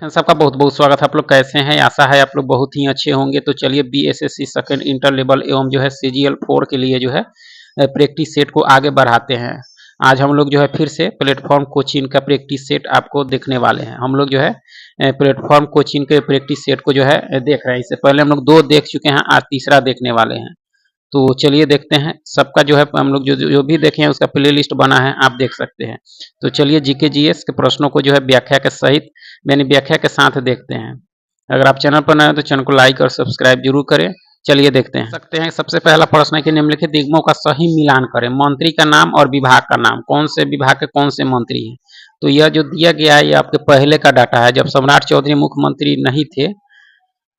सबका बहुत बहुत स्वागत है। आप लोग कैसे हैं? आशा है आप लोग बहुत ही अच्छे होंगे। तो चलिए बीएसएससी सेकंड इंटर लेवल एवं जो है सीजीएल 4 के लिए जो है प्रैक्टिस सेट को आगे बढ़ाते हैं। आज हम लोग जो है फिर से प्लेटफॉर्म कोचिंग का प्रैक्टिस सेट आपको देखने वाले हैं। हम लोग जो है प्लेटफॉर्म कोचिंग के प्रैक्टिस सेट को जो है देख रहे हैं। इससे पहले हम लोग 2 देख चुके हैं, आज तीसरा देखने वाले हैं। तो चलिए देखते हैं। सबका जो है हम लोग जो भी देखे हैं उसका प्लेलिस्ट बना है, आप देख सकते हैं। तो चलिए जीके जीएस के प्रश्नों को जो है व्याख्या के सहित यानी व्याख्या के साथ देखते हैं। अगर आप चैनल पर नए हैं तो चैनल को लाइक और सब्सक्राइब जरूर करें। चलिए देखते हैं। सबसे पहला प्रश्न है कि निम्नलिखित निगमों का सही मिलान करें। मंत्री का नाम और विभाग का नाम, कौन से विभाग के कौन से मंत्री हैं। तो यह जो दिया गया है ये आपके पहले का डाटा है, जब सम्राट चौधरी मुख्यमंत्री नहीं थे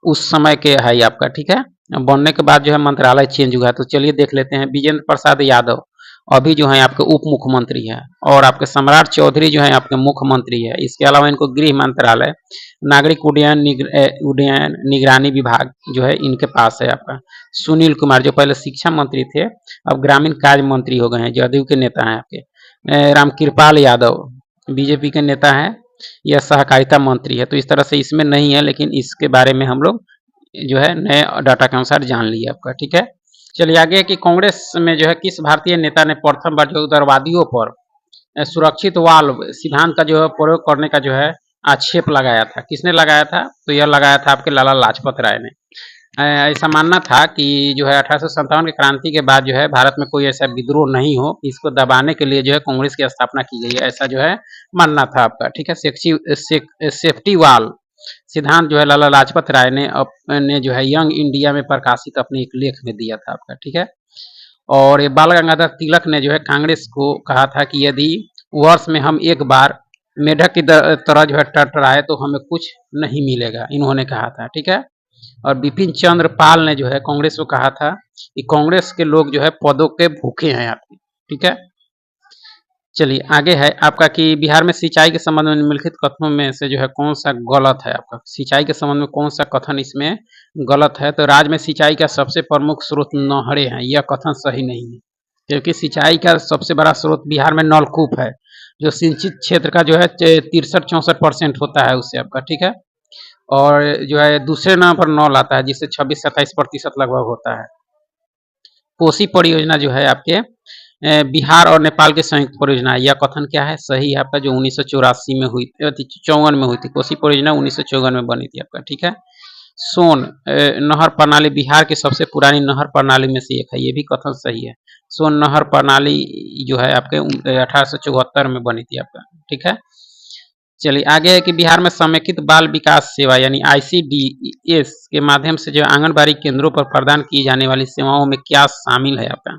उस समय के है आपका, ठीक है। बनने के बाद जो है मंत्रालय चेंज हुआ है। तो चलिए देख लेते हैं। विजेंद्र प्रसाद यादव अभी जो है आपके उप मुख्यमंत्री है और आपके सम्राट चौधरी जो है आपके मुख्यमंत्री है। इसके अलावा इनको गृह मंत्रालय, नागरिक उड्डयन निगरानी विभाग जो है इनके पास है आपका। सुनील कुमार जो पहले शिक्षा मंत्री थे अब ग्रामीण कार्य मंत्री हो गए हैं, जदयू के नेता हैं आपके। रामकृपाल यादव बीजेपी के नेता हैं, यह सहकारिता मंत्री है। तो इस तरह से इसमें नहीं है, लेकिन इसके बारे में हम लोग जो है नए डाटा के अनुसार जान लिया आपका, ठीक है। चलिए आगे कि कांग्रेस में जो है किस भारतीय नेता ने प्रथम बार जो उग्रवादियों पर सुरक्षित वाल्व सिद्धांत का जो है प्रयोग करने का जो है आक्षेप लगाया था। किसने लगाया था? तो यह लगाया था आपके लाला लाजपत राय ने। ऐसा मानना था कि जो है 1857 की क्रांति के बाद जो है भारत में कोई ऐसा विद्रोह नहीं हो, इसको दबाने के लिए जो है कांग्रेस की स्थापना की गई है, ऐसा जो है मानना था आपका, ठीक है। सेफ्टी वाल सिद्धांत जो है लाला लाजपत राय ने अपने जो है यंग इंडिया में प्रकाशित अपने एक लेख में दिया था आपका, ठीक है। और ये बाल गंगाधर तिलक ने जो है कांग्रेस को कहा था कि यदि वर्ष में हम एक बार मेढक की तरह जो है टटराए तो हमें कुछ नहीं मिलेगा, इन्होंने कहा था, ठीक है। और बिपिन चंद्र पाल ने जो है कांग्रेस को कहा था कि कांग्रेस के लोग जो है पदों के भूखे हैं आपके, ठीक है। चलिए आगे है आपका कि बिहार में सिंचाई के संबंध में निम्नलिखित कथनों में से जो है कौन सा गलत है आपका। सिंचाई के संबंध में कौन सा कथन इसमें गलत है। तो राज्य में सिंचाई का सबसे प्रमुख स्रोत नहरें हैं, यह कथन सही नहीं है, क्योंकि सिंचाई का सबसे बड़ा स्रोत बिहार में नलकूप है, जो सिंचित क्षेत्र का जो है 63-64% होता है उससे आपका, ठीक है। और जो है दूसरे नंबर पर नल आता है जिससे 26-27% लगभग होता है। कोसी परियोजना जो है आपके बिहार और नेपाल की संयुक्त परियोजना है, यह कथन क्या है? सही है आपका, जो 1984 में हुई थी, 54 में हुई थी। कोसी परियोजना 1954 में बनी थी आपका, ठीक है। सोन नहर प्रणाली बिहार की सबसे पुरानी नहर प्रणाली में से एक है, ये भी कथन सही है। सोन नहर प्रणाली जो है आपके 1874 में बनी थी आपका, ठीक है। चलिए आगे है कि बिहार में समेकित बाल विकास सेवा यानी ICDS के माध्यम से जो आंगनबाड़ी केंद्रों पर प्रदान की जाने वाली सेवाओं में क्या शामिल है आपका।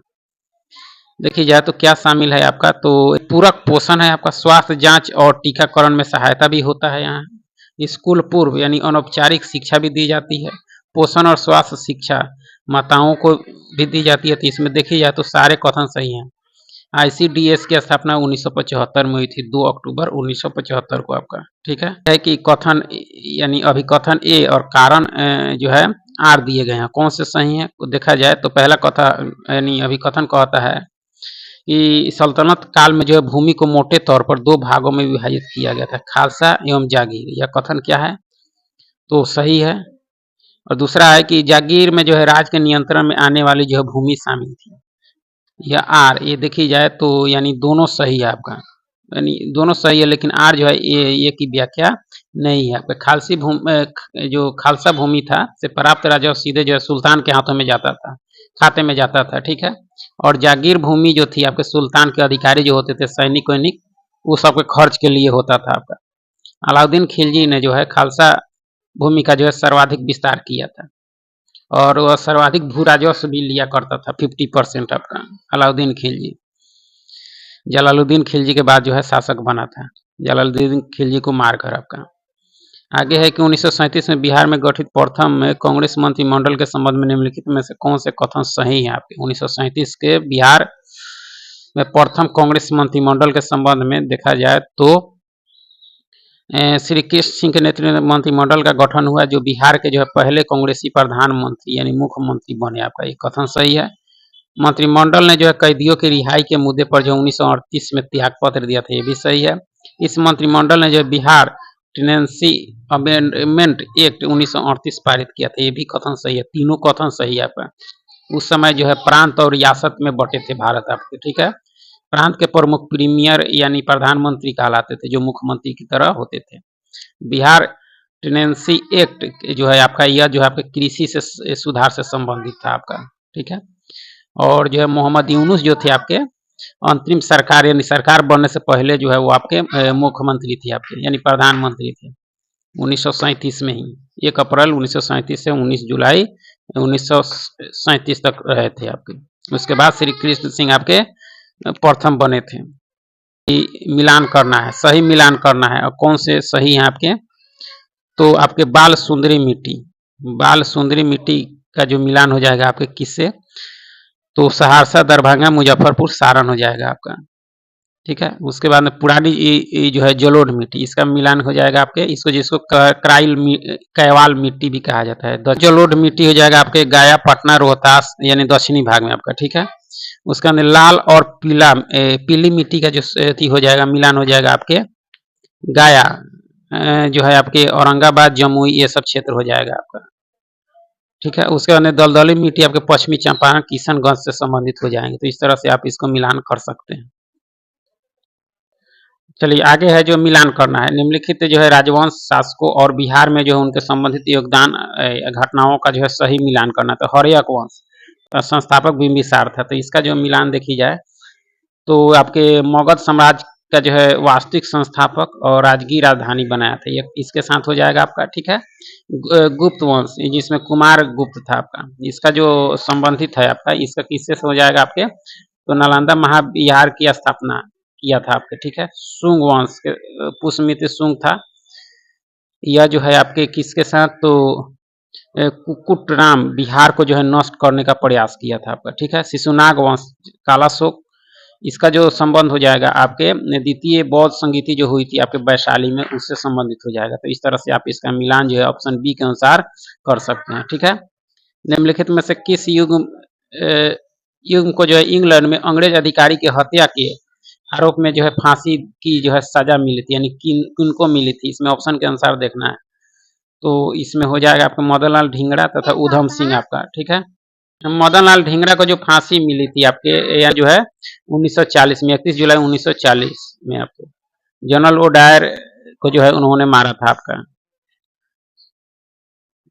देखिए जाए तो क्या शामिल है आपका, तो पूरक पोषण है आपका, स्वास्थ्य जांच और टीकाकरण में सहायता भी होता है यहाँ। स्कूल पूर्व यानी अनौपचारिक शिक्षा भी दी जाती है। पोषण और स्वास्थ्य शिक्षा माताओं को भी दी जाती है। तो इसमें देखिए जाए तो सारे कथन सही हैं। ICDS की स्थापना 1975 में हुई थी, 2 अक्टूबर 1975 को आपका, ठीक है कि कथन यानी अभिकथन ए और कारण जो है आर दिए गए हैं, कौन से सही है देखा जाए तो पहला कथन यानी अभिकथन कहता है कि सल्तनत काल में जो है भूमि को मोटे तौर पर 2 भागों में विभाजित किया गया था, खालसा एवं जागीर। यह कथन क्या है? तो सही है। और दूसरा है कि जागीर में जो है राज के नियंत्रण में आने वाली जो है भूमि शामिल थी, या आर। ये देखी जाए तो यानी दोनों सही है आपका, यानी दोनों सही है, लेकिन आर जो है ये की व्याख्या नहीं है आपका। खालसी भूमि जो खालसा भूमि था से प्राप्त राजस्व सीधे जो है सुल्तान के हाथों में जाता था, खाते में जाता था, ठीक है। और जागीर भूमि जो थी आपके सुल्तान के अधिकारी जो होते थे, सैनिक वैनिक, वो सबके खर्च के लिए होता था आपका। अलाउद्दीन खिलजी ने जो है खालसा भूमि का जो है सर्वाधिक विस्तार किया था और वह सर्वाधिक भू राजस्व भी लिया करता था, 50% आपका अलाउद्दीन खिलजी। जलालुद्दीन खिलजी के बाद जो है शासक बना था, जलालुद्दीन खिलजी को मारकर आपका। आगे है कि 1937 में बिहार में गठित प्रथम कांग्रेस मंत्रिमंडल के संबंध में निम्नलिखित में से कौन से कथन सही है आपके। 1937 के बिहार में प्रथम कांग्रेस मंत्रिमंडल के संबंध में देखा जाए तो श्री कृष्ण सिंह के नेतृत्व में मंत्रिमंडल का गठन हुआ, जो बिहार के जो है पहले कांग्रेसी प्रधानमंत्री यानी मुख्यमंत्री बने आपका, ये कथन सही है। मंत्रिमंडल ने जो है कैदियों की रिहाई के मुद्दे पर जो 1938 में त्याग पत्र दिया था, ये भी सही है। इस मंत्रिमंडल ने जो बिहार टेनेंसी अमेंडमेंट एक्ट 1938 पारित किया था। ये भी कथन सही है, तीनों कथन सही है आपका। उस समय जो है प्रांत और रियासत में बटे थे भारत आपके, ठीक है। प्रांत के प्रमुख प्रीमियर यानी प्रधानमंत्री कहलाते थे, जो मुख्यमंत्री की तरह होते थे। बिहार टेनेंसी एक्ट जो है आपका, यह जो है आपके कृषि से सुधार से संबंधित था आपका, ठीक है। और जो है मोहम्मद यूनुस जो थे आपके अंतरिम सरकार यानी सरकार बनने से पहले जो है वो आपके मुख्यमंत्री थे आपके, यानी प्रधानमंत्री थे 1937 में ही। 1 अप्रैल 1937 से 19 जुलाई 1937 तक रहे थे आपके। उसके बाद श्री कृष्ण सिंह आपके प्रथम बने थे। मिलान करना है, सही मिलान करना है। और कौन से सही हैं आपके, तो आपके बाल सुंदरी मिट्टी का जो मिलान हो जाएगा आपके किससे, तो सहरसा, दरभंगा, मुजफ्फरपुर, सारण हो जाएगा आपका, ठीक है। उसके बाद में पुरानी जो है जलोढ़ मिट्टी, इसका मिलान हो जाएगा आपके, इसको जिसको कैवाल मिट्टी भी कहा जाता है। जलोढ़ मिट्टी हो जाएगा आपके गया, पटना, रोहतास यानी दक्षिणी भाग में आपका, ठीक है। उसके अंदर लाल और पीली मिट्टी का जो हो जाएगा मिलान हो जाएगा आपके गया जो है आपके औरंगाबाद, जमुई, ये सब क्षेत्र हो जाएगा आपका, ठीक है। उसके अंदर दलदली मिट्टी आपके पश्चिमी चंपारण, किशनगंज से संबंधित हो जाएंगे। तो इस तरह से आप इसको मिलान कर सकते हैं। चलिए आगे है जो मिलान करना है। निम्नलिखित जो है राजवंश शासकों और बिहार में जो है उनके संबंधित योगदान घटनाओं का जो है सही मिलान करना। तो हर्यक वंश संस्थापक बिंबिसार था, तो इसका जो मिलान देखी जाए तो आपके मगध साम्राज्य का जो है वास्तविक संस्थापक और राजकीय राजधानी बनाया था, ये इसके साथ हो जाएगा आपका, ठीक है। गुप्त वंश जिसमें कुमार गुप्त था आपका, इसका जो संबंधित है आपका, इसका किससे हो जाएगा आपके, तो नालंदा महाविहार की स्थापना किया था आपके, ठीक है। शुंग वंश के पुष्यमित्र शुंग था, यह जो है आपके किसके साथ, तो कुकुटराम बिहार को जो है नष्ट करने का प्रयास किया था आपका, ठीक है। शिशुनाग वंश कालाशोक, इसका जो संबंध हो जाएगा आपके द्वितीय बौद्ध संगीति जो हुई थी आपके वैशाली में, उससे संबंधित हो जाएगा। तो इस तरह से आप इसका मिलान जो है ऑप्शन बी के अनुसार कर सकते हैं, ठीक है। निम्नलिखित में से किस युग को जो है इंग्लैंड में अंग्रेज अधिकारी की हत्या के आरोप में जो है फांसी की जो है सजा मिली थी, यानी किनको मिली थी, इसमें ऑप्शन के अनुसार देखना है। तो इसमें हो जाएगा आपका मदनलाल ढींगरा तथा उधम सिंह आपका, ठीक है। मदनलाल ढींगरा को जो फांसी मिली थी आपके यहाँ जो है 1940 में, 31 जुलाई 1940 में आपको जनरल ओडायर को जो है उन्होंने मारा था आपका।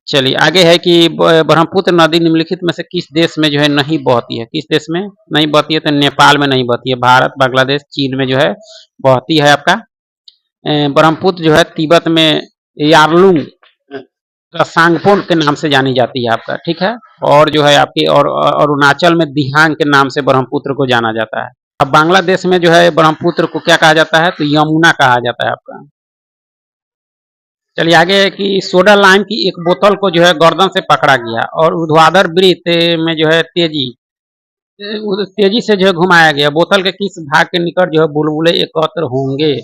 चलिए आगे है कि ब्रह्मपुत्र नदी निम्नलिखित में से किस देश में जो है नहीं बहती है, किस देश में नहीं बहती है, तो नेपाल में नहीं बहती है, भारत, बांग्लादेश, चीन में जो है बहती है आपका। ब्रह्मपुत्र जो है तिब्बत में यारलुंग सांगपोन के नाम से जानी जाती है आपका, ठीक है। और जो है आपकी और अरुणाचल में दिहांग के नाम से ब्रह्मपुत्र को जाना जाता है। अब बांग्लादेश में जो है ब्रह्मपुत्र को क्या कहा जाता है, तो यमुना कहा जाता है आपका। चलिए आगे है कि सोडा लाइम की एक बोतल को जो है गर्दन से पकड़ा गया और ऊर्ध्वाधर वृत्त में जो है तेजी से जो है घुमाया गया। बोतल के किस भाग के निकट जो है बुलबुले एकत्र होंगे,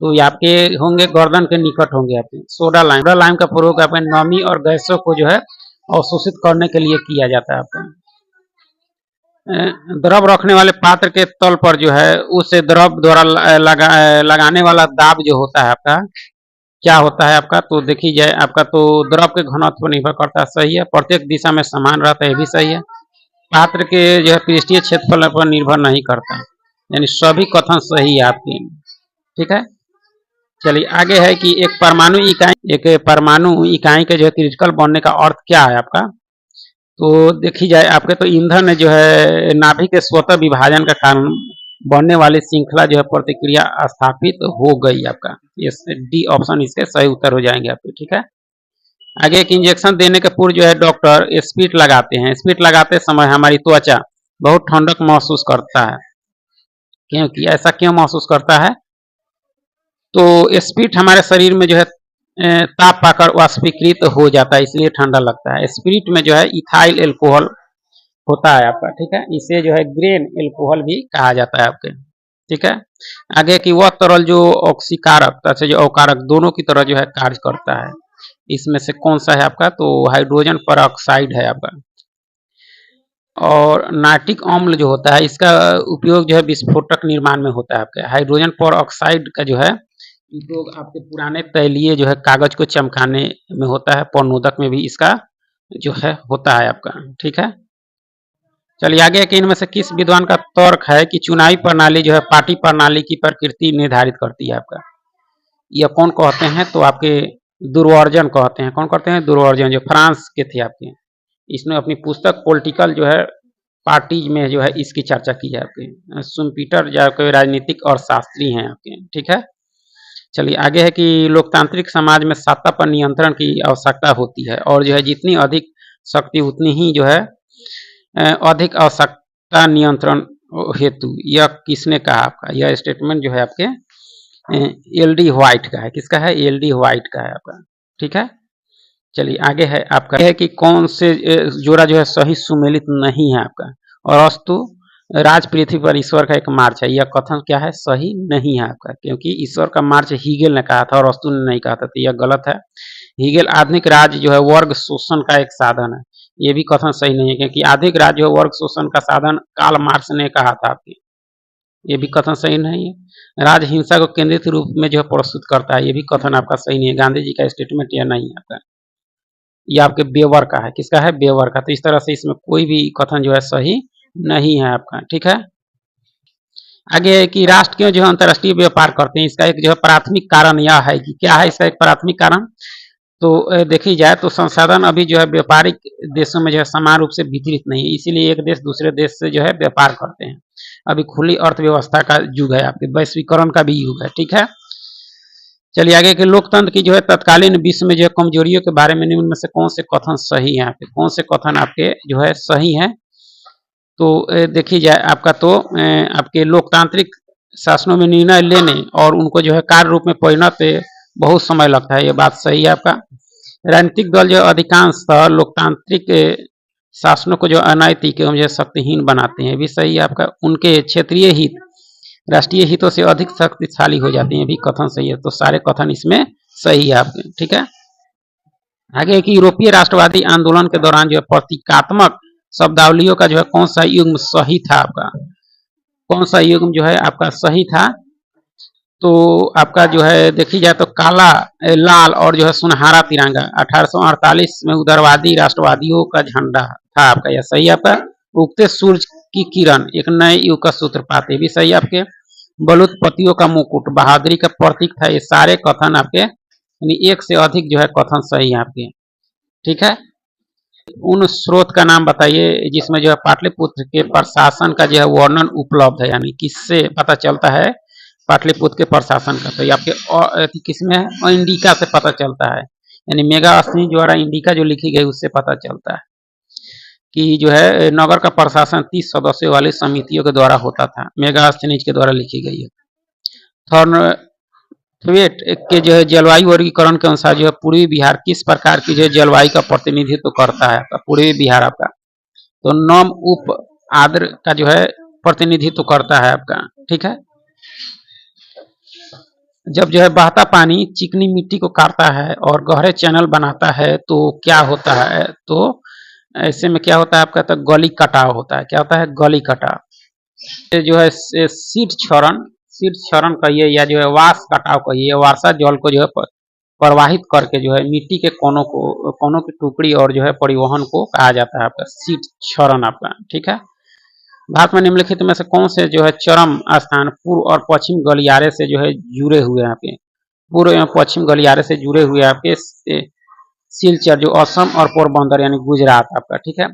तो ये आपके होंगे गर्दन के निकट होंगे आपके। सोडा लाइम का प्रयोग आपके नमी और गैसों को जो है अवशोषित करने के लिए किया जाता है आपका। द्रव रखने वाले पात्र के तल पर जो है उस द्रव द्वारा लगाने वाला दाब जो होता है आपका क्या होता है आपका, तो देखी जाए आपका तो द्रव के घनत्व पर निर्भर करता है, सही है। प्रत्येक दिशा में समान रहता है, ये भी सही है। पात्र के जो है पृष्ठीय क्षेत्रफल पर निर्भर नहीं करता, यानी सभी कथन सही है आपके, ठीक है। चलिए आगे है कि एक परमाणु इकाई के जो है क्रिटिकल बनने का अर्थ क्या है आपका, तो देखी जाए आपके तो ईंधन जो है नाभिक के स्वतः विभाजन का कारण बनने वाली श्रृंखला जो है प्रतिक्रिया स्थापित हो गई आपका। ये डी ऑप्शन इसके सही उत्तर हो जाएंगे आपके, ठीक है। आगे एक इंजेक्शन देने के पूर्व जो है डॉक्टर स्पिरिट लगाते हैं। स्पिरिट लगाते समय हमारी त्वचा बहुत ठंडक महसूस करता है, क्योंकि ऐसा क्यों महसूस करता है, तो स्पिरिट हमारे शरीर में जो है ताप पाकर वाष्पीकृत हो जाता है, इसलिए ठंडा लगता है। स्पिरिट में जो है इथाइल एल्कोहल होता है आपका, ठीक है। इसे जो है ग्रेन एल्कोहल भी कहा जाता है आपके, ठीक है। आगे कि वह तरल जो ऑक्सीकारक तथा जो अवकारक दोनों की तरह जो है कार्य करता है, इसमें से कौन सा है आपका, तो हाइड्रोजन परऑक्साइड है आपका। और नाइट्रिक अम्ल जो होता है इसका उपयोग जो है विस्फोटक निर्माण में होता है आपके। हाइड्रोजन परऑक्साइड का जो है तो आपके पुराने तैलीय जो है कागज को चमकाने में होता है, पौनोदक में भी इसका जो है होता है आपका। ठीक है, चलिए आगे कि इनमें से किस विद्वान का तर्क है कि चुनावी प्रणाली जो है पार्टी प्रणाली की प्रकृति निर्धारित करती है आपका। यह कौन कहते हैं, तो आपके दुर्वर्जन कहते हैं। कौन कहते हैं? दुर्वर्जन, जो फ्रांस के थे आपके। इसने अपनी पुस्तक पॉलिटिकल जो है पार्टीज में जो है इसकी चर्चा की है आपके। सुम्पीटर जो कोई राजनीतिक और शास्त्री हैं आपके। ठीक है, चलिए आगे है कि लोकतांत्रिक समाज में सत्ता पर नियंत्रण की आवश्यकता होती है और जो है जितनी अधिक शक्ति उतनी ही जो है अधिक आवश्यकता नियंत्रण हेतु। यह किसने कहा आपका? यह स्टेटमेंट जो है आपके एल.डी. व्हाइट का है। किसका है? एल.डी. व्हाइट का है आपका। ठीक है, चलिए आगे है आपका है कि कौन से जोड़ा जो है सही सुमेलित नहीं है आपका। और अस्तु राज पृथ्वी पर ईश्वर का एक मार्च है, यह कथन क्या है? सही नहीं है आपका, क्योंकि ईश्वर का मार्च हीगेल ने कहा था और अस्तु ने नहीं कहा था, तो यह गलत है। हीगेल आधुनिक राज जो है वर्ग शोषण का एक साधन है, ये भी कथन सही नहीं है, क्योंकि आधुनिक राज जो है वर्ग शोषण का साधन कार्ल मार्क्स ने कहा था आपके, ये भी कथन सही नहीं है। राज हिंसा को केंद्रित रूप में जो है प्रस्तुत करता है, ये भी कथन आपका सही नहीं है। गांधी जी का स्टेटमेंट यह नहीं है आपका, ये आपके बेवर का है। किसका है? बेवर का। तो इस तरह से इसमें कोई भी कथन जो है सही नहीं है आपका। ठीक है, आगे है कि राष्ट्र क्यों जो है अंतर्राष्ट्रीय व्यापार करते हैं, इसका एक जो है प्राथमिक कारण यह है कि क्या है इसका एक प्राथमिक कारण, तो देखी जाए तो संसाधन अभी जो है व्यापारिक देशों में जो है समान रूप से वितरित नहीं है, इसीलिए एक देश दूसरे देश से जो है व्यापार करते हैं। अभी खुली अर्थव्यवस्था का युग है, आपके वैश्वीकरण का भी युग है। ठीक है, चलिए आगे के लोकतंत्र की जो है तत्कालीन विश्व में जो है कमजोरियों के बारे में निम्न में से कौन से कथन सही है आपके? कौन से कथन आपके जो है सही है, तो देखी जाए आपका तो आपके लोकतांत्रिक शासनों में निर्णय लेने और उनको जो है कार्य रूप में परिणत बहुत समय लगता है, ये बात सही है आपका। राजनीतिक दल जो अधिकांश लोकतांत्रिक शासनों को जो अनैतिक एवं जो शक्तिहीन बनाते हैं, भी सही है आपका। उनके क्षेत्रीय हित राष्ट्रीय हितों से अधिक शक्तिशाली हो जाती हैं, भी कथन सही है। तो सारे कथन इसमें सही है आपके। ठीक है, आगे कि यूरोपीय राष्ट्रवादी आंदोलन के दौरान जो है प्रतीकात्मक शब्दावलियों का जो है कौन सा युग्म सही था आपका? कौन सा युग्म जो है आपका सही था, तो आपका जो है देखी जाए तो काला, लाल और जो है सुनहरा तिरंगा 1848 में उदारवादी राष्ट्रवादियों का झंडा था आपका, यह सही आपका। उगते सूरज की किरण एक नए युग का सूत्रपात, ये भी सही आपके। बलूत पतियों का मुकुट बहादुरी का प्रतीक था, ये सारे कथन आपके यानी एक से अधिक जो है कथन सही है आपके। ठीक है, उन स्रोत का नाम बताइए जिसमें जो है पाटलिपुत्र के प्रशासन का जो है वर्णन उपलब्ध है, यानी किससे पता चलता है पाटलिपुत्र के प्रशासन का? तो ये आपके किसमें है? इंडिका से पता चलता है, यानी मेगास्थनीज द्वारा इंडिका जो लिखी गई उससे पता चलता है कि जो है नगर का प्रशासन 30 सदस्यों वाली समितियों के द्वारा होता था, मेगास्थनीज के द्वारा लिखी गई है। थॉर्नवेट के जो है जलवायु वर्गीकरण के अनुसार जो है पूर्वी बिहार किस प्रकार की जो है जलवायु का प्रतिनिधित्व करता है आपका? पूर्वी बिहार आपका तो नम उप आर्द्र का जो है प्रतिनिधित्व करता है आपका। ठीक है, जब जो है बहता पानी चिकनी मिट्टी को काटता है और गहरे चैनल बनाता है तो क्या होता है? तो ऐसे में क्या होता है आपका? तो गली कटाव होता है। क्या होता है? गली कटाव। ये जो है सीड क्षरण कहिए या जो है वास कटाव कहिए, वर्षा जल को जो है प्रवाहित करके जो है मिट्टी के कोनों की टुकड़ी और जो है परिवहन को कहा जाता है आपका सीड क्षरण आपका। ठीक है, भारत में निम्नलिखित में से कौन से जो है चरम स्थान पूर्व और पश्चिम गलियारे से जो है जुड़े हुए हैं आपके? पूर्व एवं पश्चिम गलियारे से जुड़े हुए आपके सिलचर जो असम और पोरबंदर यानी गुजरात आपका। ठीक है,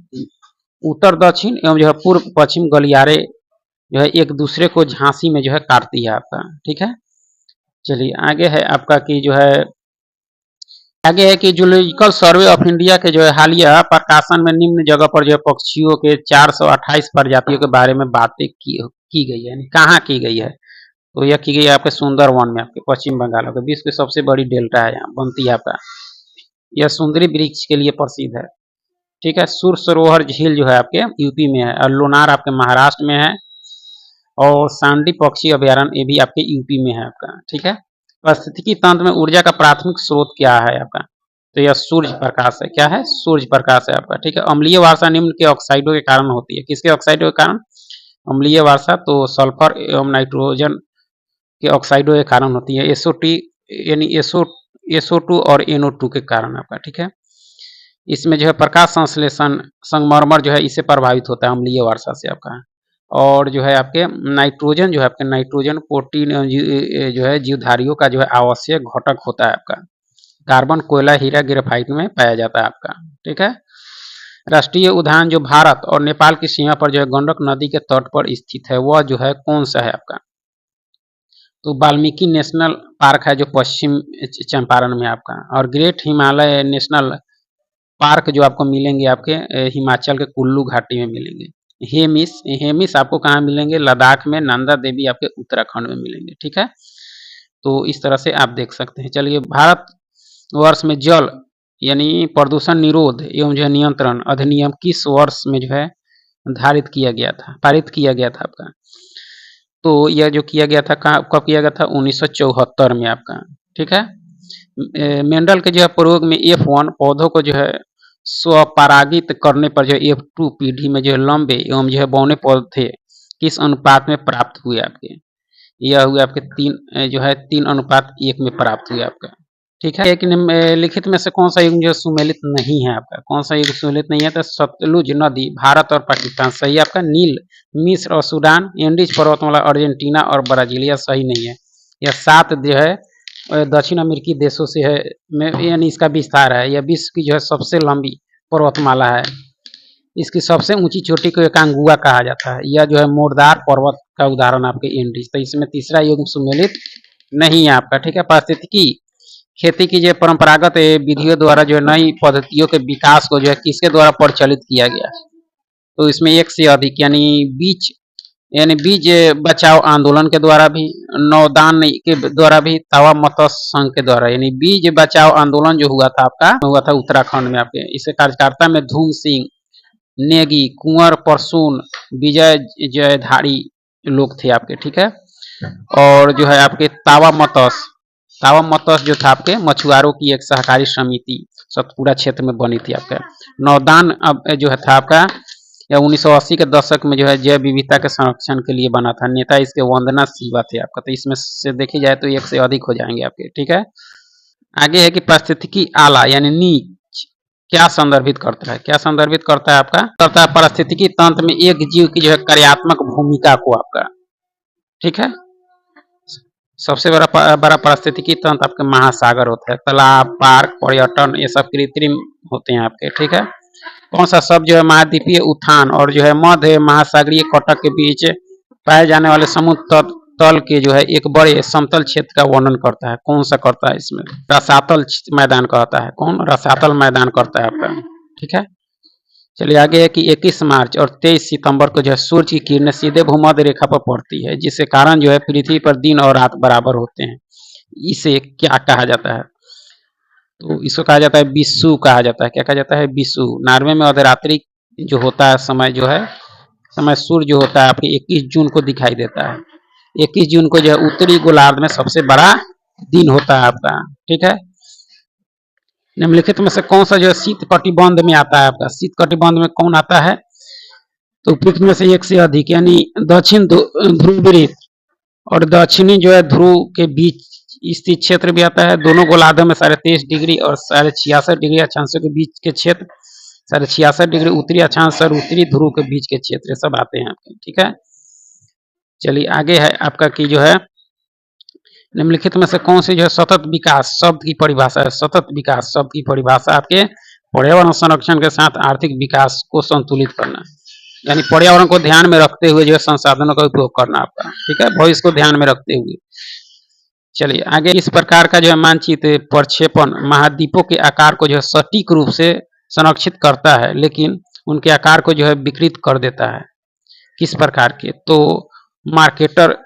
उत्तर दक्षिण एवं जो है पूर्व पश्चिम गलियारे जो है एक दूसरे को झांसी में जो है काटती है आपका। ठीक है, चलिए आगे है आपका कि जो है आगे है कि जूलॉजिकल सर्वे ऑफ इंडिया के जो है हालिया प्रकाशन में निम्न जगह पर जो है पक्षियों के 428 प्रजातियों के बारे में बातें की गई है, कहाँ की गई है? तो यह की गई है आपके सुंदरवन में, आपके पश्चिम बंगाल का विश्व की सबसे बड़ी डेल्टा है यहाँ बनती है आपका। यह सुंदरी वृक्ष के लिए प्रसिद्ध है। ठीक है, सुर सरोवर झील जो है आपके यूपी में है और लोनार आपके महाराष्ट्र में है और सांडी पक्षी अभ्यारण्य ये भी आपके यूपी में है आपका। ठीक है, पारिस्थितिकी तंत्र में ऊर्जा का प्राथमिक स्रोत क्या है आपका? तो यह सूर्य प्रकाश है। क्या है? सूर्य प्रकाश है आपका। ठीक है, अम्लीय वर्षा निम्न के ऑक्साइडों के कारण होती है। किसके ऑक्साइडों के कारण? अम्लीय वर्षा तो सल्फर एवं नाइट्रोजन के ऑक्साइडों के कारण होती है, SO2 यानी SO2 और NO2 के कारण आपका, ठीक है। इसमें जो है प्रकाश संश्लेषण संगमरमर जो है इससे प्रभावित होता है अम्लीय वर्षा से आपका। और जो है आपके नाइट्रोजन जो है आपके नाइट्रोजन प्रोटीन जो है जीवधारियों का जो है आवश्यक घटक होता है आपका। कार्बन, कोयला, हीरा, ग्रेफाइट में पाया जाता है आपका, ठीक है। राष्ट्रीय उद्यान जो भारत और नेपाल की सीमा पर जो है गंडक नदी के तट पर स्थित है वह जो है कौन सा है आपका? तो वाल्मीकि नेशनल पार्क है जो पश्चिम चंपारण में आपका। और ग्रेट हिमालय नेशनल पार्क जो आपको मिलेंगे आपके हिमाचल के कुल्लू घाटी में मिलेंगे। हेमिस आपको कहाँ मिलेंगे? लद्दाख में। नंदा देवी आपके उत्तराखंड में मिलेंगे, ठीक है। तो इस तरह से आप देख सकते हैं। चलिए, भारत वर्ष में जल यानी प्रदूषण निरोध एवं जो है नियंत्रण अधिनियम किस वर्ष में जो है पारित किया गया था आपका? तो यह जो किया गया था कब किया गया था? 1974 में आपका, ठीक है। मेंडल के जो है प्रयोग में F1 पौधों को जो है स्वपरागित करने पर जो F2 पीढ़ी में जो है लंबे एवं जो है बौने पौधे किस अनुपात में प्राप्त हुए आपके? यह हुए आपके 3:1 में प्राप्त हुए आपका, ठीक है। लेकिन लिखित में से कौन सा युग जो सुमेलित नहीं है आपका? कौन सा युग सुमेलित नहीं है? तो सतलुज नदी भारत और पाकिस्तान सही है आपका। नील मिस्र और सूडान, एंडीज पर्वतमाला अर्जेंटीना और ब्राजील, यह सही नहीं है। यह 7 जो है दक्षिण अमेरिकी देशों से है यानी इसका विस्तार है। यह विश्व की जो है सबसे लंबी पर्वतमाला है। इसकी सबसे ऊंची चोटी को एकांगुआ कहा जाता है। यह जो है मोरदार पर्वत का उदाहरण आपके एंडीज। तो इसमें तीसरा युग सुमेलित नहीं है आपका, ठीक है। पारिस्थितिकी खेती की जो परंपरागत विधियों द्वारा जो नई पद्धतियों के विकास को जो है किसके द्वारा प्रचलित किया गया? तो इसमें एक से अधिक बीज बचाओ आंदोलन के द्वारा भी, नवदान के द्वारा भी, तावा मत्स्य संघ के द्वारा। यानी बीज बचाओ आंदोलन जो हुआ था उत्तराखंड में आपके। इसके कार्यकर्ता में धूम सिंह नेगी, कुंवर परसून, विजय जयधारी लोग थे आपके, ठीक है। और जो है आपके तावा मत्स्य जो था आपके मछुआरों की एक सहकारी समिति सतपुरा क्षेत्र में बनी थी आपका। नवदान जो है था आपका 1980 के दशक में जो है जैव विविधता के संरक्षण के लिए बना था। नेता इसके वंदना शिवा थे आपका। तो इसमें से देखी जाए तो एक से अधिक हो जाएंगे आपके, ठीक है। आगे है कि पारिस्थितिकी आला यानी नीच क्या संदर्भित करता है? क्या संदर्भित करता है आपका? करता है पारिस्थितिकी तंत्र में एक जीव की जो है कार्यात्मक भूमिका को आपका, ठीक है। सबसे बड़ा पारिस्थितिकी तंत्र आपके महासागर होता है। तालाब, पार्क, पर्यटन ये सब कृत्रिम होते हैं आपके, ठीक है। कौन सा शब्द जो है महाद्वीपीय उत्थान और जो है मध्य महासागरीय कटक के बीच पाए जाने वाले समुद्र तल के जो है एक बड़े समतल क्षेत्र का वर्णन करता है? कौन सा करता है इसमें? रसातल मैदान कहता है। कौन? रसातल मैदान करता है आपका, ठीक है। चलिए आगे है कि 21 मार्च और 23 सितंबर को जो है सूर्य की किरणें सीधे भूमध्य रेखा पर पड़ती है, जिसके कारण जो है पृथ्वी पर दिन और रात बराबर होते हैं। इसे क्या कहा जाता है? तो इसको कहा जाता है विषु कहा जाता है। क्या कहा जाता है? विषु। नॉर्वे में अर्धरात्रि जो होता है समय सूर्य जो होता है आपके 21 जून को दिखाई देता है। 21 जून को जो है उत्तरी गोलार्ध में सबसे बड़ा दिन होता है आपका, ठीक है। निम्नलिखित में से कौन सा जो है शीत कटिबंध में आता है आपका? शीत कटिबंध में कौन आता है? तो पृथ्वी में से एक से अधिक यानी दक्षिण ध्रुववृत्त और दक्षिणी जो है ध्रुव के बीच स्थित क्षेत्र भी आता है। दोनों गोलार्धों में 23.5 डिग्री और 66.5 डिग्री अक्षांशों के बीच के क्षेत्र, 66.5 डिग्री उत्तरी अक्षांश और उत्तरी ध्रुव के बीच के क्षेत्र सब आते हैं आपके, ठीक है। चलिए आगे है आपका कि जो है निम्नलिखित में से कौन सी जो है सतत विकास शब्द की परिभाषा है? सतत विकास शब्द की परिभाषा आपके पर्यावरण संरक्षण के साथ आर्थिक विकास को संतुलित करना, यानी पर्यावरण को ध्यान में रखते हुए जो है संसाधनों का उपयोग करना आपका, ठीक है, भविष्य को ध्यान में रखते हुए। चलिए आगे इस प्रकार का जो है मानचित्र प्रक्षेपण महाद्वीपों के आकार को जो है सटीक रूप से संरक्षित करता है, लेकिन उनके आकार को जो है विकृत कर देता है। किस प्रकार के? तो मार्केटर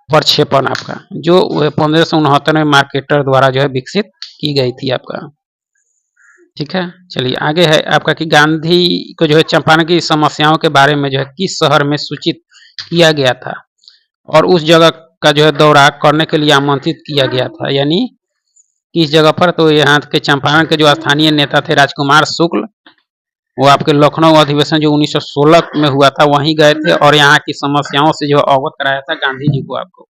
प्रक्षेपण आपका जो 1569 में मार्केटर द्वारा जो है विकसित की गई थी आपका, ठीक है। चलिए आगे है आपका कि गांधी को जो है चंपारण की समस्याओं के बारे में जो है किस शहर में सूचित किया गया था और उस जगह का जो है दौरा करने के लिए आमंत्रित किया गया था, यानी किस जगह पर? तो यहाँ के चंपारण के जो स्थानीय नेता थे राजकुमार शुक्ल, वो आपके लखनऊ अधिवेशन जो 1916 में हुआ था वहीं गए थे और यहाँ की समस्याओं से जो अवगत कराया था गांधी जी को आपको।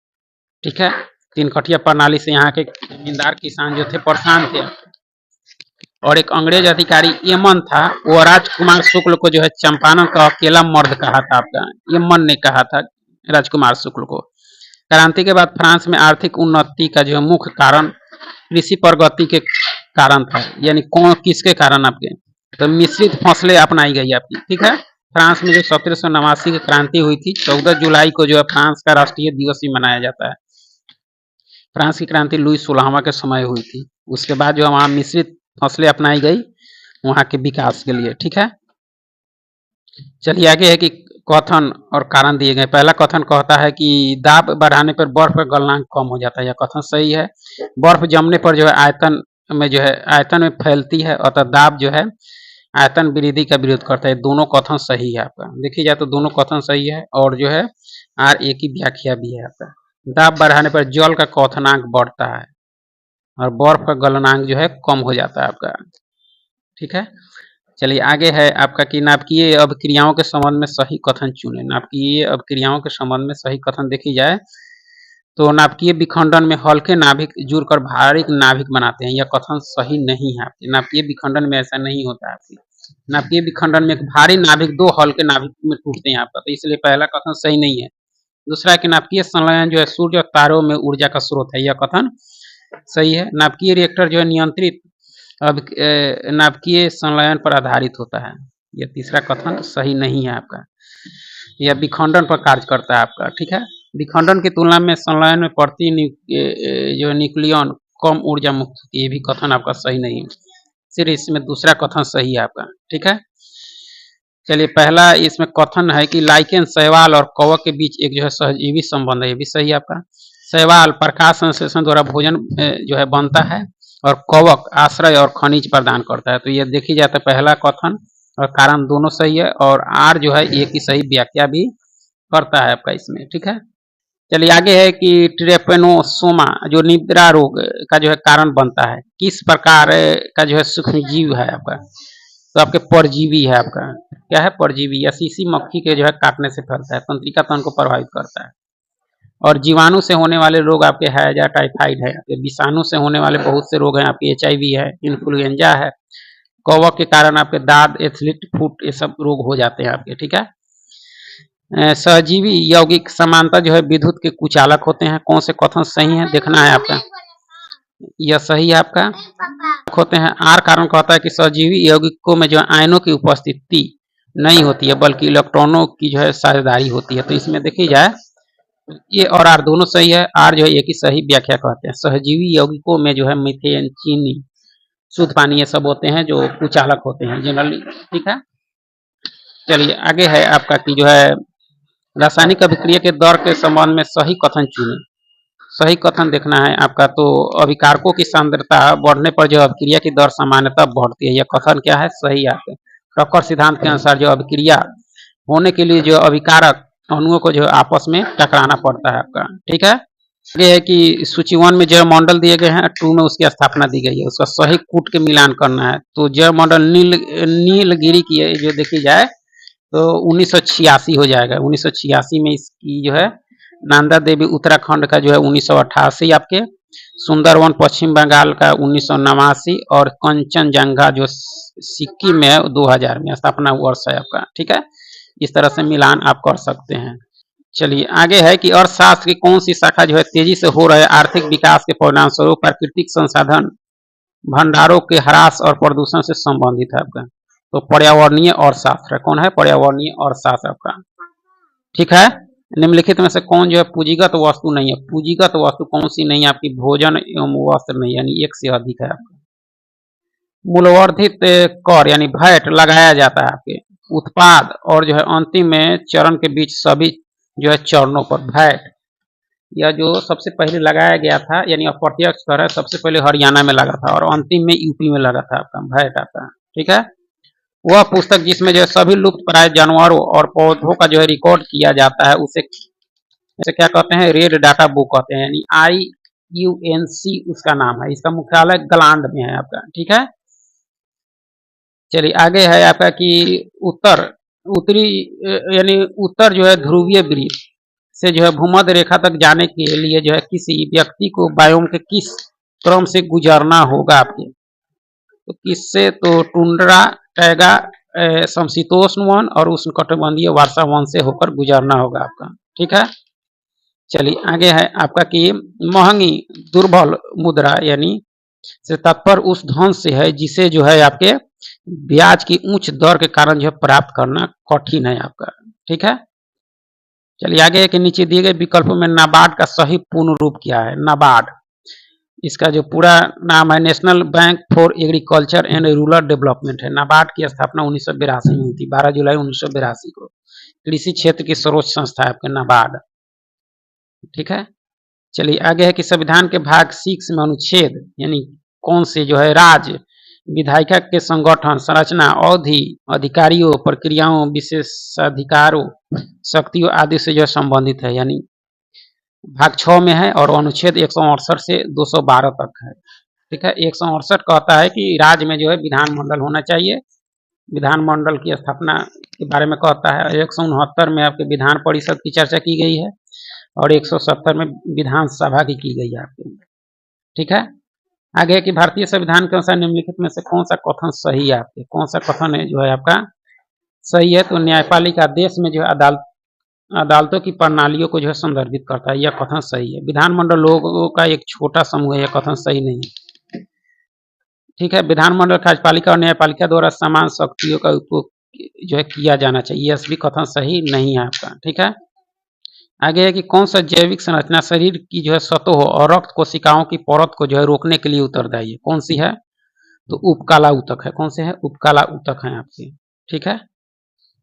ठीक है। तीन कठिया प्रणाली से यहाँ के जमींदार किसान जो थे परेशान थे। और एक अंग्रेज अधिकारी यमन था, वो राजकुमार शुक्ल को जो है चंपारण का अकेला मर्द कहा था आपका, यमन ने कहा था राजकुमार शुक्ल को। क्रांति के बाद फ्रांस में आर्थिक उन्नति का जो मुख्य कारण कृषि प्रगति के कारण था, यानी कौन किसके कारण आपके, तो मिश्रित फसलें अपनाई गई आपकी, ठीक है। फ्रांस में जो 1789 की क्रांति हुई थी, 14 जुलाई को जो है फ्रांस का राष्ट्रीय दिवस भी मनाया जाता है। फ्रांस की क्रांति लुई 16वां के समय हुई थी। उसके बाद जो वहाँ मिश्रित फसलें अपनाई गई वहाँ के विकास के लिए, ठीक है। चलिए आगे है कि कथन और कारण दिए गए। पहला कथन कहता है कि दाब बढ़ाने पर बर्फ का गलनांक कम हो जाता है, यह कथन सही है। बर्फ जमने पर जो है आयतन में फैलती है, अतः दाब जो है आयतन वृद्धि का विरोध करता है। दोनों कथन सही है आपका, देखिए जाए तो दोनों कथन सही है और जो है आर ए की व्याख्या भी है आपका। दाब बढ़ाने पर जल का क्वथनांक बढ़ता है और बर्फ का गलनांक जो है कम हो जाता है आपका, ठीक है। चलिए आगे है आपका कि नाभिकीय अभिक्रियाओं के संबंध में सही कथन चुने। नाभिकीय अभिक्रियाओं के संबंध में सही कथन देखी जाए तो नाभिकीय विखंडन में हल्के नाभिक जुड़कर भारी नाभिक बनाते हैं, यह कथन सही नहीं है आपके। नाभिकीय विखंडन में ऐसा नहीं होता है आपकी। नाभिकीय विखंडन में एक भारी नाभिक दो हल्के नाभिक में टूटते हैं आपका, तो इसलिए पहला कथन सही नहीं है। दूसरा कि नाभिकीय संलयन जो है सूर्य और तारों में ऊर्जा का स्रोत है, यह कथन सही है। नाभिकीय रिएक्टर जो है नियंत्रित नाभिकीय संलयन पर आधारित होता है, यह तीसरा कथन सही नहीं है आपका। यह विखंडन पर कार्य करता है आपका, ठीक है। विखंडन की तुलना में संलयन में प्रति जो न्यूक्लियन कम ऊर्जा मुक्त होती है, ये भी कथन आपका सही नहीं है। सिर्फ इसमें दूसरा कथन सही है आपका, ठीक है। चलिए पहला इसमें कथन है कि लाइकेन शैवाल और कवक के बीच एक जो है सहजीवी संबंध है, ये भी सही है आपका। शैवाल प्रकाश संश्लेषण द्वारा भोजन जो है बनता है और कवक आश्रय और खनिज प्रदान करता है, तो ये देखी जाए तो पहला कथन और कारण दोनों सही है और आर जो है ये की सही व्याख्या भी करता है आपका इसमें, ठीक है। चलिए आगे है कि ट्रेपेनोसोमा जो निद्रा रोग का जो है कारण बनता है, किस प्रकार का जो है सूक्ष्म जीव है आपका, तो आपके परजीवी है आपका, क्या है परजीवी या सीसी मक्खी के जो है काटने से फैलता है, तंत्रिका तंत्र को प्रभावित करता है। और जीवाणु से होने वाले रोग आपके हैजा टाइफाइड है, विषाणु से होने वाले बहुत से रोग हैं आपके, HIV है, इन्फ्लुएंजा है, कवक के कारण आपके दाद एथलीट फुट ये सब रोग हो जाते हैं आपके, ठीक है। सहजीवी यौगिक समानता जो है विद्युत के कुचालक होते हैं, कौन से कथन सही है देखना है आपका, यह सही है आपका होते हैं। आर कारण कहता है कि सहजीवी यौगिकों में जो आयनों की उपस्थिति नहीं होती है बल्कि इलेक्ट्रॉनों की जो है साझेदारी होती है, तो इसमें देखी जाए ये और आर दोनों सही है। आर जो है ये की सही व्याख्या कहते हैं। सहजीवी यौगिकों में जो है मीथेन, चीनी, शुद्ध पानी ये सब होते हैं जो कुचालक होते हैं जनरली, ठीक है। चलिए आगे है आपका कि जो है रासायनिक अभिक्रिया के दर के संबंध में सही कथन चुने। सही कथन देखना है आपका, तो अभिकारकों की सांद्रता बढ़ने पर जो अभिक्रिया की दर सामान्यतः बढ़ती है, यह कथन क्या है सही आपके। टक्कर सिद्धांत के अनुसार जो अभिक्रिया होने के लिए जो अभिकारक अणुओं को जो आपस में टकराना पड़ता है आपका, ठीक है। ये है कि सूची 1 में जैव मॉडल दिए गए हैं, 2 में उसकी स्थापना दी गई है, उसका सही कूट के मिलान करना है। तो जैव मॉडल नीलगिरी की है जो देखी जाए तो 1986 हो जाएगा। 1986 में इसकी जो है नंदा देवी उत्तराखंड का जो है 1988 आपके, सुंदरवन पश्चिम बंगाल का 1989 और कंचनजंगा जो सिक्किम में 2000 में स्थापना वर्ष है आपका, ठीक है। इस तरह से मिलान आप कर सकते हैं। चलिए आगे है कि अर्थशास्त्र की कौन सी शाखा जो है तेजी से हो रहे आर्थिक विकास के परिणाम स्वरूप प्राकृतिक संसाधन भंडारों के ह्रास और प्रदूषण से संबंधित है आपका, तो पर्यावरणीय अर्थशास्त्र कौन है, पर्यावरणीय अर्थशास्त्र आपका, ठीक है। निम्नलिखित में से कौन जो है पूंजीगत वस्तु नहीं है, पूंजीगत वस्तु कौन सी नहीं है आपकी, भोजन एवं वस्त्र नहीं, यानी एक से अधिक है आपका। मूल्यवर्धित कर यानी वैट लगाया जाता है आपके उत्पाद और जो है अंतिम में चरण के बीच सभी जो है चरणों पर वैट, यह जो सबसे पहले लगाया गया था यानी अप्रत्यक्ष कर है, सबसे पहले हरियाणा में लगा था और अंतिम में यूपी में लगा था आपका वैट आता है, ठीक है। वह पुस्तक जिसमें जो है सभी लुप्त प्राय जानवरों और पौधों का जो है रिकॉर्ड किया जाता है उसे क्या कहते हैं, रेड डाटा बुक कहते हैं, यानी IUNC उसका नाम है। इसका मुख्यालय ग्लांड में है आपका, ठीक है। चलिए आगे है आपका कि उत्तरी यानी उत्तर जो है ध्रुवीय वृत्त से जो है भूमध्य रेखा तक जाने के लिए जो है किसी व्यक्ति को बायोम के किस क्रम से गुजरना होगा आपके? तो किससे? तो टुंड्रा, टैगा, समशीतोष्ण वन और उष्णकटिबंधीय वर्षा वन से होकर गुजरना होगा आपका। ठीक है, चलिए आगे है आपका कि महंगी दुर्बल मुद्रा यानी से तात्पर्य उस धन से है जिसे जो है आपके ब्याज की उच्च दर के कारण जो है प्राप्त करना कठिन है आपका। ठीक है, चलिए आगे के नीचे दिए गए विकल्पों में नाबार्ड का सही पूर्ण रूप क्या है? नाबार्ड, इसका जो पूरा नाम है national bank for agriculture and rural development है। नाबार्ड की स्थापना 1982 में हुई थी, 12 जुलाई 1982 को। कृषि क्षेत्र की सर्वोच्च संस्था है आपके नाबार्ड। ठीक है, चलिए आगे है कि संविधान के भाग 6 में अनुच्छेद यानी कौन से जो है राज्य विधायिका के संगठन, संरचना, अवधि, अधिकारियों, प्रक्रियाओं, विशेषाधिकारों, शक्तियों आदि से जो संबंधित है, यानी भाग 6 में है और अनुच्छेद 168 से 212 तक है। ठीक है, 168 कहता है कि राज्य में जो है विधानमंडल होना चाहिए, विधानमंडल की स्थापना के बारे में कहता है। 169 में आपके विधान परिषद की चर्चा की गई है और 170 में विधानसभा की गई है आपके। ठीक है, आगे है कि भारतीय संविधान के अनुसार निम्नलिखित में से कौन सा कथन सही है आपके? कौन सा कथन है जो है आपका सही है? तो न्यायपालिका देश में जो है अदालतों की प्रणालियों को जो है संदर्भित करता है, यह कथन सही है। विधानमंडल लोगों का एक छोटा समूह है, यह कथन सही नहीं है। ठीक है, विधानमंडल कार्यपालिका और न्यायपालिका द्वारा समान शक्तियों का उपयोग जो है किया जाना चाहिए, यह भी कथन सही नहीं है आपका। ठीक है, आगे है कि कौन सा जैविक संरचना शरीर की जो है सतह और रक्त कोशिकाओं की परत को जो है रोकने के लिए उत्तरदायी है? कौन सी है? तो उपकाला ऊतक है। कौन से है? उपकाला ऊतक है आपके। ठीक है,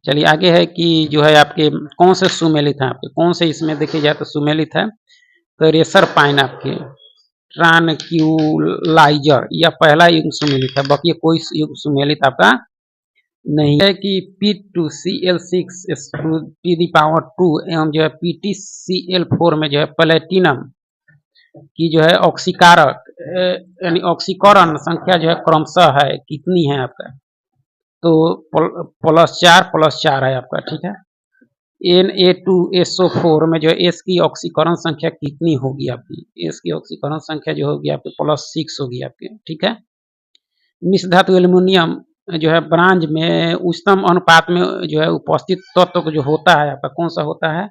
चलिए आगे है कि जो है आपके कौन से सुमेलित है आपके? कौन से इसमें देखिए जाए तो सुमेलित है तो रेसर पाइन आपके, ट्रानक्यूलाइजर, यह पहला युग्म सुमेलित है, बाकी कोई युग्म सुमेलित आपका नहीं है। कि P2Cl6 एवं जो है PtCl4 में जो है प्लेटिनम की जो है ऑक्सीकारक यानी ऑक्सीकरण संख्या जो है क्रमशः है कितनी है आपका? तो +4 है आपका। ठीक है, Na2SO4 में जो है S की ऑक्सीकरण संख्या कितनी होगी आपकी? S की ऑक्सीकरण संख्या जो होगी आपकी +6 होगी आपके। ठीक है, मिश्र धातु एल्युमिनियम जो है ब्रांज में उच्चतम अनुपात में जो है उपस्थित तत्व जो होता है आपका कौन सा होता है?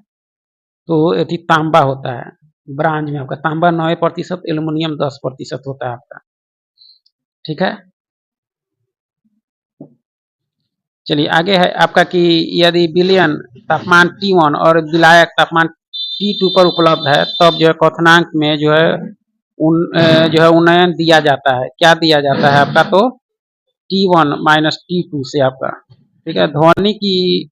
तो यदि तांबा होता है ब्रांज में आपका, तांबा 9%, एल्युमिनियम 10% होता है आपका। ठीक है, चलिए आगे है आपका कि यदि विलयन तापमान T1 और विलायक तापमान T2 पर उपलब्ध है तब जो है क्वथनांक में जो है उन्नयन दिया जाता है। क्या दिया जाता है आपका? तो T1 - T2 से आपका। ठीक है, ध्वनि की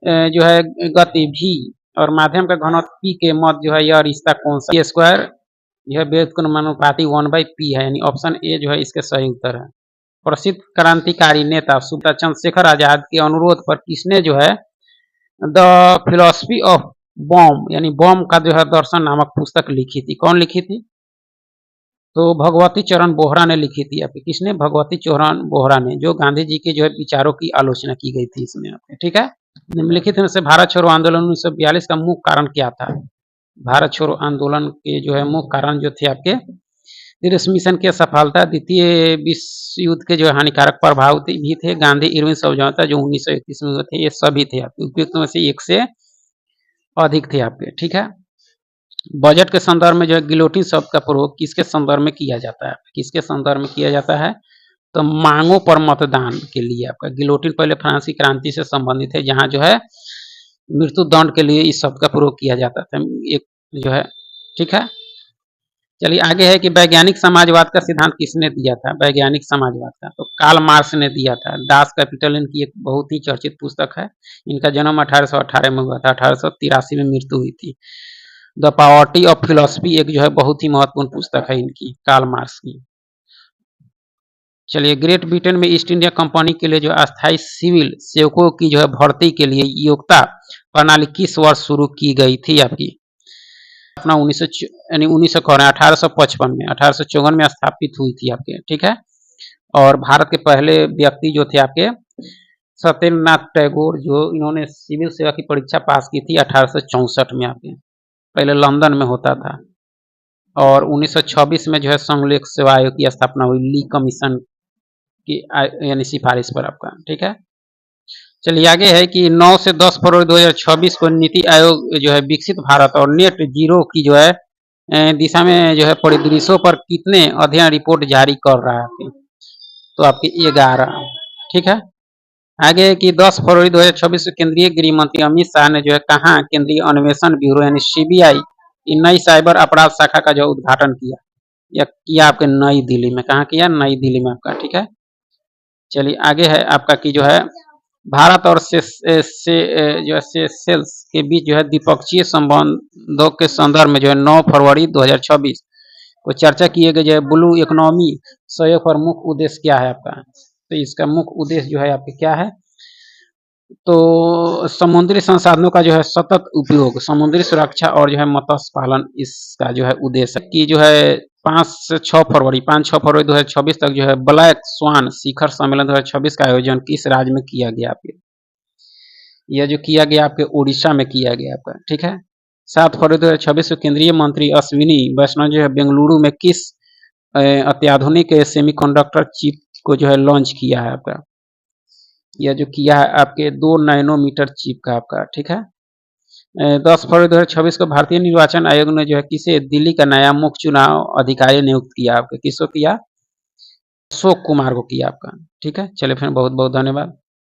जो है गति V और माध्यम का घनत्व P के मध्य जो है यह रिश्ता कौन सा? स्क्वायर यह व्युत्क्रमानुपाती 1/P है, यानी ऑप्शन ए जो है इसके सही उत्तर है। प्रसिद्ध क्रांतिकारी नेता सुभाष चंद्रशेखर आजाद के अनुरोध पर किसने जो है द फिलॉसफी ऑफ बॉम्ब यानी बॉम्ब का जो है दर्शन नामक पुस्तक लिखी थी? कौन लिखी थी? तो भगवती चरण बोहरा ने लिखी थी आपकी। किसने? भगवती चरण बोहरा ने, जो गांधी जी के जो है विचारों की आलोचना की गई थी इसमें आपके। ठीक है, निम्नलिखित में से भारत छोड़ो आंदोलन 1942 का मुख्य कारण क्या था? भारत छोड़ो आंदोलन के जो है मुख्य कारण जो थे आपके इस मिशन की असफलता, द्वितीय विश्व युद्ध के जो हानिकारक प्रभाव भी थे, गांधी इरविन समझौता जो 1931 में हुए थे, ये सभी थे आपके। उपयुक्त में से एक से अधिक थे आपके। ठीक है, बजट के संदर्भ में जो है गिलोटिन शब्द का प्रयोग किसके संदर्भ में किया जाता है? किसके संदर्भ में किया जाता है? तो मांगों पर मतदान के लिए आपका। गिलोटिन पहले फ्रांसीसी क्रांति से संबंधित है, जहां जो है मृत्यु दंड के लिए इस शब्द का प्रयोग किया जाता था एक जो है। ठीक है, चलिए आगे है कि वैज्ञानिक समाजवाद का सिद्धांत किसने दिया था? वैज्ञानिक समाजवाद का तो कार्ल मार्क्स ने दिया था। दास कैपिटल इनकी एक बहुत ही चर्चित पुस्तक है। इनका जन्म 1818 में हुआ था, 1883 में मृत्यु हुई थी। द पॉवर्टी ऑफ फिलोसफी एक जो है बहुत ही महत्वपूर्ण पुस्तक है इनकी, कार्ल मार्क्स की। चलिए, ग्रेट ब्रिटेन में ईस्ट इंडिया कंपनी के लिए जो अस्थायी सिविल सेवकों की जो है भर्ती के लिए योग्यता प्रणाली किस वर्ष शुरू की गई थी आपकी? अपना 1855 में, 1854 में स्थापित हुई थी आपके। ठीक है, और भारत के पहले व्यक्ति जो थे आपके सत्येंद्रनाथ टैगोर, जो इन्होंने सिविल सेवा की परीक्षा पास की थी 1864 में आपके, पहले लंदन में होता था। और 1926 में जो है समलेख सेवा आयोग की स्थापना हुई, ली कमीशन की यानी सिफारिश पर आपका, ठीक है। चलिए आगे है कि 9 से 10 फरवरी 2026 को नीति आयोग जो है विकसित भारत और नेट जीरो की जो है दिशा में जो है परिदृश्यों पर कितने अध्ययन रिपोर्ट जारी कर रहा है, तो आपकी 11, ठीक है। आगे कि 10 फरवरी 2026 को केंद्रीय गृह मंत्री अमित शाह ने जो है कहा केंद्रीय अन्वेषण ब्यूरो यानी सीबीआई की नई साइबर अपराध शाखा का जो उद्घाटन किया, या किया आपके नई दिल्ली में, कहाँ किया, नई दिल्ली में आपका, ठीक है। चलिए आगे है आपका कि जो है भारत और सेशेल्स के बीच जो है द्विपक्षीय संबंधों के संदर्भ में जो है 9 फरवरी 2026 को चर्चा किए गए जो है ब्लू इकोनॉमी सहयोग पर मुख्य उद्देश्य क्या है आपका, तो इसका मुख्य उद्देश्य जो है आपके क्या है, तो समुद्री संसाधनों का जो है सतत उपयोग, समुद्री सुरक्षा और जो है मत्स्य पालन, इसका जो है उद्देश्य की जो है 5-6 फरवरी 2026 तक जो है ब्लैक स्वान शिखर सम्मेलन 2026 का आयोजन किस राज्य में किया गया आपके, यह जो किया गया आपके उड़ीसा में किया गया आपका, ठीक है। 7 फरवरी 2026 को केंद्रीय मंत्री अश्विनी वैष्णव जो है बेंगलुरु में किस अत्याधुनिक सेमीकंडक्टर चिप को जो है लॉन्च किया है आपका, यह जो किया है आपके 2 नैनोमीटर चिप का आपका, ठीक है। 10 फरवरी 2026 को भारतीय निर्वाचन आयोग ने जो है किसे दिल्ली का नया मुख्य चुनाव अधिकारी नियुक्त किया आपके, किसको किया, अशोक कुमार को किया आपका, ठीक है। चलिए फिर बहुत बहुत धन्यवाद।